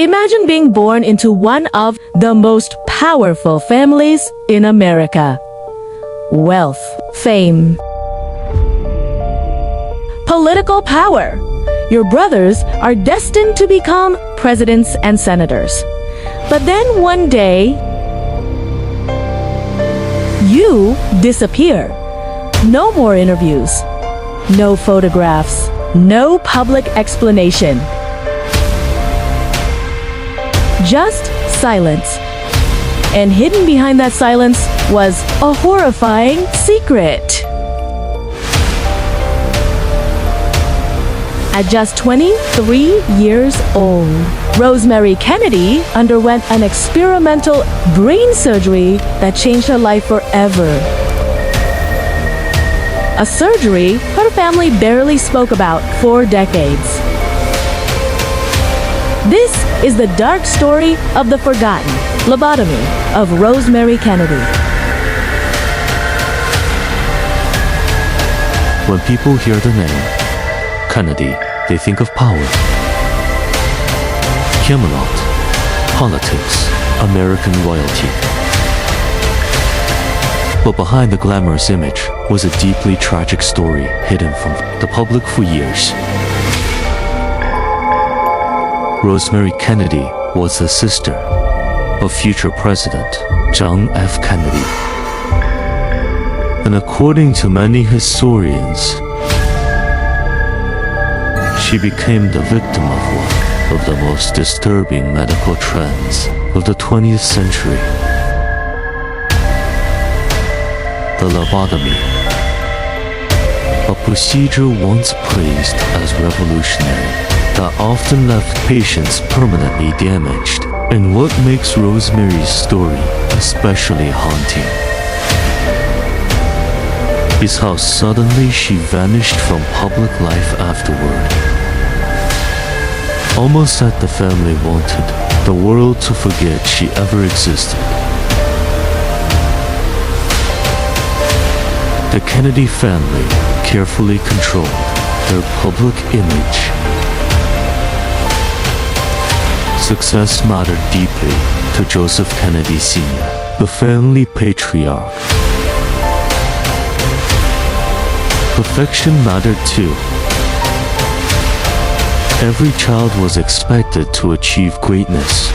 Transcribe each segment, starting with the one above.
Imagine being born into one of the most powerful families in America. Wealth, fame, political power. Your brothers are destined to become presidents and senators. But then one day, you disappear. No more interviews, no photographs, no public explanation. Just silence. And hidden behind that silence was a horrifying secret. At just 23 years old, Rosemary Kennedy underwent an experimental brain surgery that changed her life forever. A surgery her family barely spoke about for decades. This is the dark story of the forgotten lobotomy of Rosemary Kennedy. When people hear the name Kennedy, they think of power, Camelot, politics, American royalty. But behind the glamorous image was a deeply tragic story hidden from the public for years. Rosemary Kennedy was the sister of future President John F. Kennedy. And according to many historians, she became the victim of one of the most disturbing medical trends of the 20th century: the lobotomy, a procedure once praised as revolutionary that often left patients permanently damaged. And what makes Rosemary's story especially haunting is how suddenly she vanished from public life afterward. Almost like the family wanted the world to forget she ever existed. The Kennedy family carefully controlled their public image. Success mattered deeply to Joseph Kennedy Sr., the family patriarch. Perfection mattered too. Every child was expected to achieve greatness.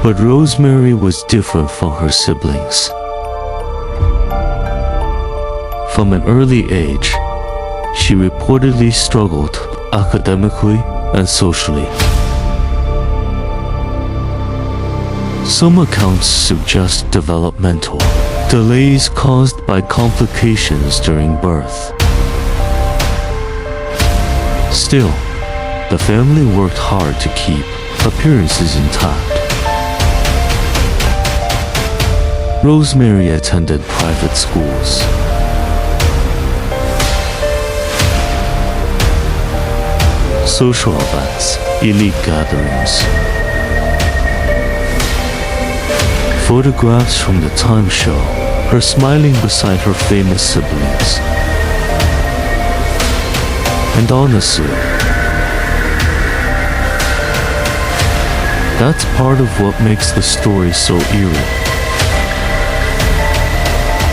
But Rosemary was different from her siblings. From an early age, she reportedly struggled academically and socially. Some accounts suggest developmental delays caused by complications during birth. Still, the family worked hard to keep appearances intact. Rosemary attended private schools, social events, elite gatherings. Photographs from the time show her smiling beside her famous siblings. And honestly, that's part of what makes the story so eerie.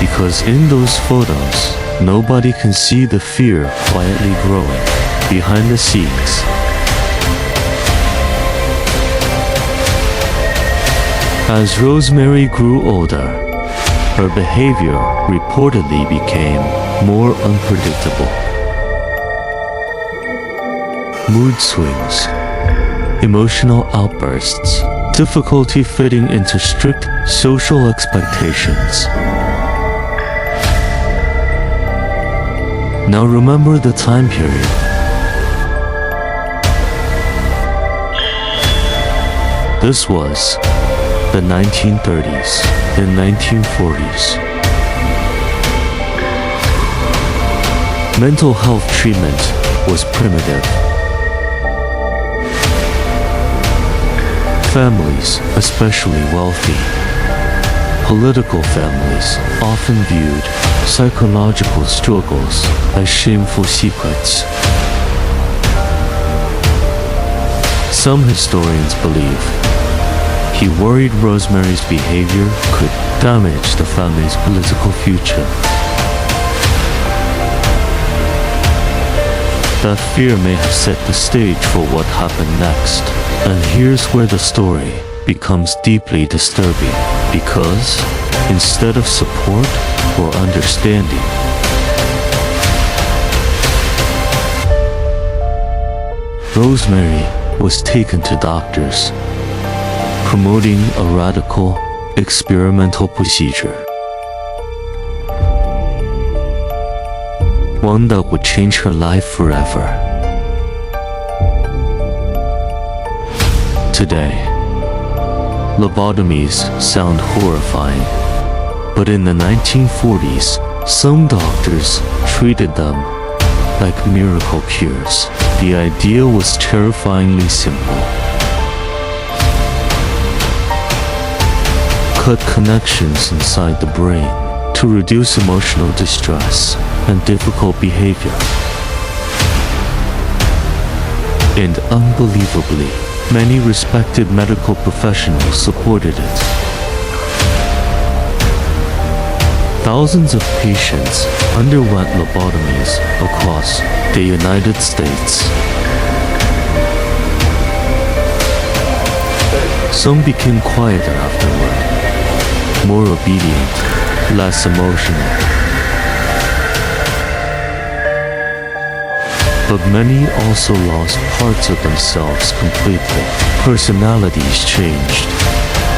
Because in those photos, nobody can see the fear quietly growing behind the scenes. As Rosemary grew older, her behavior reportedly became more unpredictable. Mood swings, emotional outbursts, difficulty fitting into strict social expectations. Now remember the time period. This was the 1930s and 1940s. Mental health treatment was primitive. Families, especially wealthy, political families, often viewed psychological struggles as shameful secrets. Some historians believe he worried Rosemary's behavior could damage the family's political future. That fear may have set the stage for what happened next. And here's where the story becomes deeply disturbing, because instead of support or understanding, Rosemary was taken to doctors, promoting a radical, experimental procedure. One that would change her life forever. Today, lobotomies sound horrifying, but in the 1940s, some doctors treated them like miracle cures. The idea was terrifyingly simple. Cut connections inside the brain to reduce emotional distress and difficult behavior. And unbelievably, many respected medical professionals supported it. Thousands of patients underwent lobotomies across the United States. Some became quieter afterward, more obedient, less emotional. But many also lost parts of themselves completely. Personalities changed,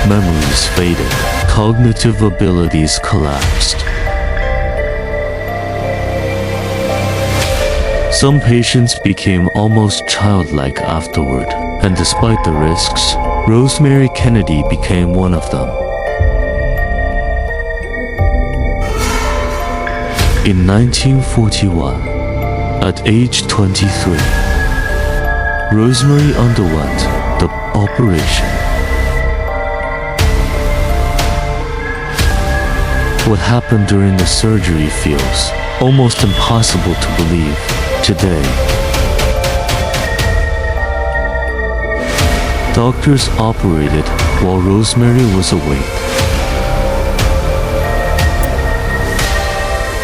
memories faded, cognitive abilities collapsed. Some patients became almost childlike afterward, and despite the risks, Rosemary Kennedy became one of them. In 1941, at age 23, Rosemary underwent the operation. What happened during the surgery feels almost impossible to believe today. Doctors operated while Rosemary was awake.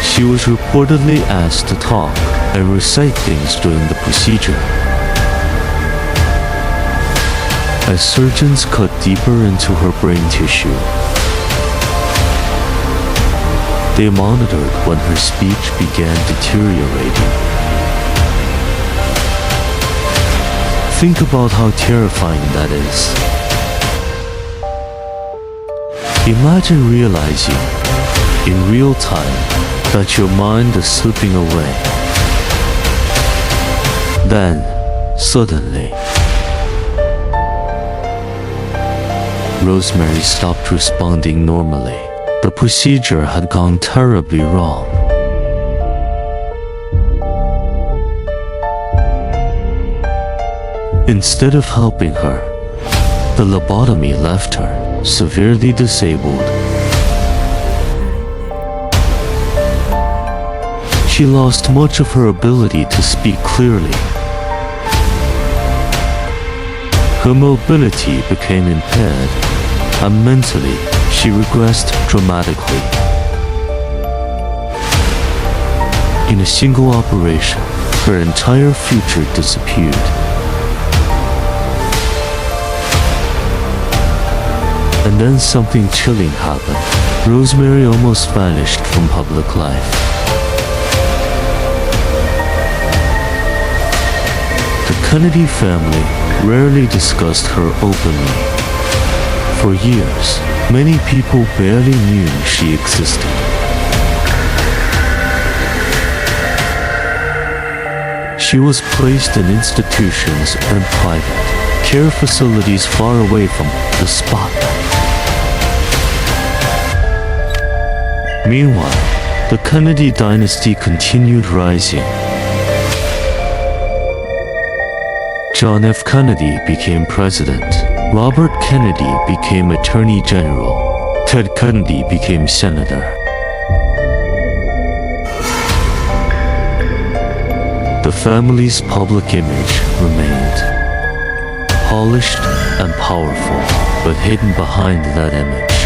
She was reportedly asked to talk and recite things during the procedure. As surgeons cut deeper into her brain tissue, they monitored when her speech began deteriorating. Think about how terrifying that is. Imagine realizing in real time that your mind is slipping away. Then, suddenly, Rosemary stopped responding normally. The procedure had gone terribly wrong. Instead of helping her, the lobotomy left her severely disabled. She lost much of her ability to speak clearly. Her mobility became impaired, and mentally, she regressed dramatically. In a single operation, her entire future disappeared. And then something chilling happened. Rosemary almost vanished from public life. The Kennedy family rarely discussed her openly. For years, many people barely knew she existed. She was placed in institutions and private care facilities far away from the spotlight. Meanwhile, the Kennedy dynasty continued rising. John F. Kennedy became president. Robert Kennedy became Attorney General. Ted Kennedy became senator. The family's public image remained. polished and powerful, but hidden behind that image.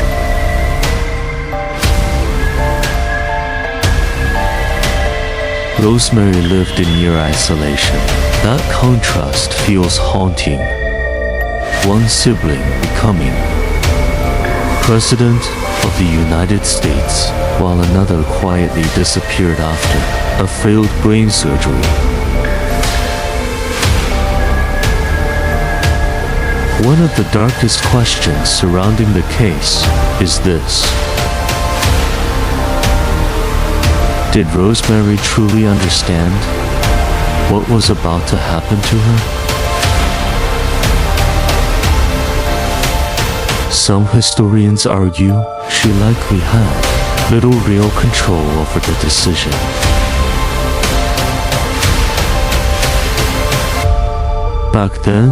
Rosemary lived in near isolation. That contrast feels haunting. One sibling becoming President of the United States, while another quietly disappeared after a failed brain surgery. One of the darkest questions surrounding the case is this: did Rosemary truly understand what was about to happen to her? Some historians argue she likely had little real control over the decision. Back then,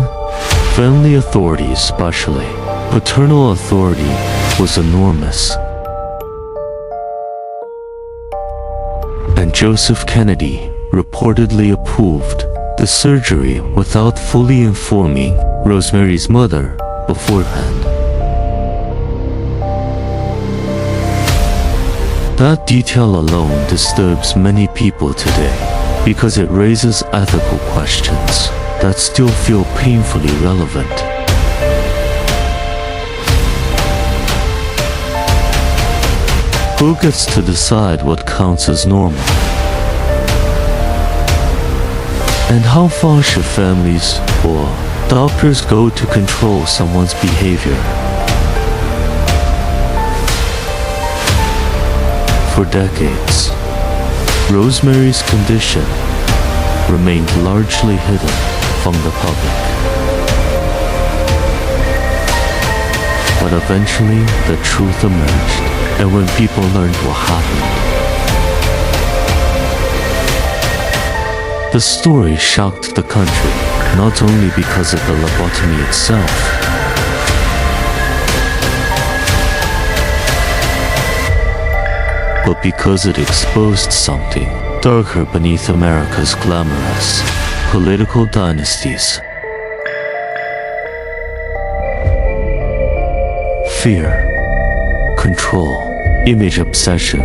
family authority, especially paternal authority, was enormous. And Joseph Kennedy reportedly approved the surgery without fully informing Rosemary's mother beforehand. That detail alone disturbs many people today because it raises ethical questions that still feel painfully relevant. Who gets to decide what counts as normal? And how far should families or doctors go to control someone's behavior? For decades, Rosemary's condition remained largely hidden from the public. But eventually, the truth emerged, and when people learned what happened, the story shocked the country, not only because of the lobotomy itself, but because it exposed something darker beneath America's glamorous political dynasties. Fear, control, image obsession,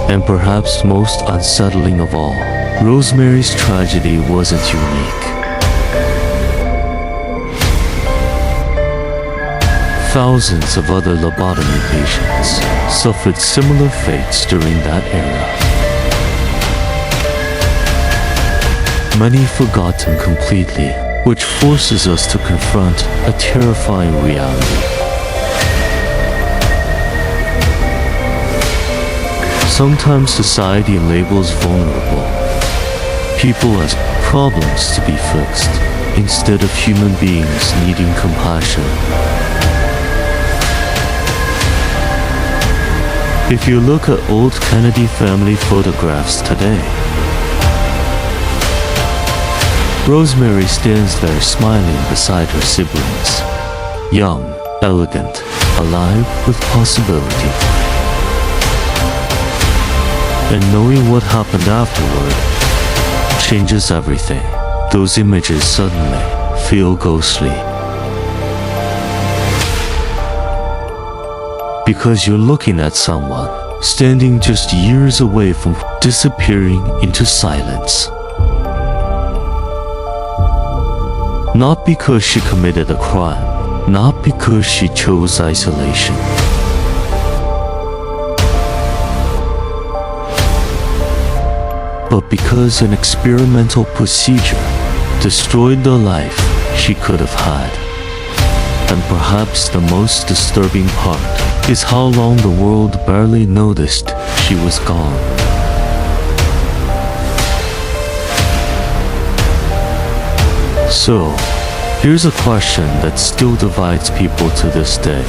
and perhaps most unsettling of all, Rosemary's tragedy wasn't unique. Thousands of other lobotomy patients suffered similar fates during that era. Many forgotten completely, which forces us to confront a terrifying reality. Sometimes society labels vulnerable people as problems to be fixed, instead of human beings needing compassion. If you look at old Kennedy family photographs today, Rosemary stands there smiling beside her siblings, young, elegant, alive with possibility. And knowing what happened afterward changes everything. Those images suddenly feel ghostly. Because you're looking at someone standing just years away from disappearing into silence. Not because she committed a crime, not because she chose isolation, but because an experimental procedure destroyed the life she could have had. And perhaps the most disturbing part is how long the world barely noticed she was gone. So, here's a question that still divides people to this day.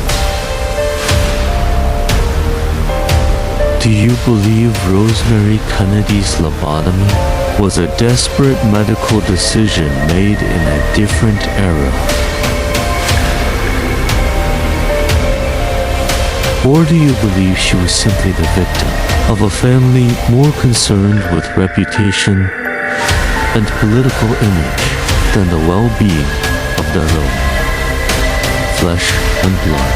Do you believe Rosemary Kennedy's lobotomy was a desperate medical decision made in a different era? Or do you believe she was simply the victim of a family more concerned with reputation and political image than the well-being of their own flesh and blood.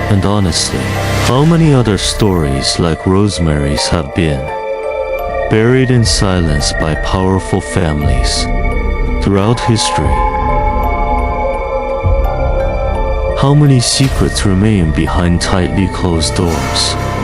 And honestly, how many other stories like Rosemary's have been buried in silence by powerful families throughout history? How many secrets remain behind tightly closed doors?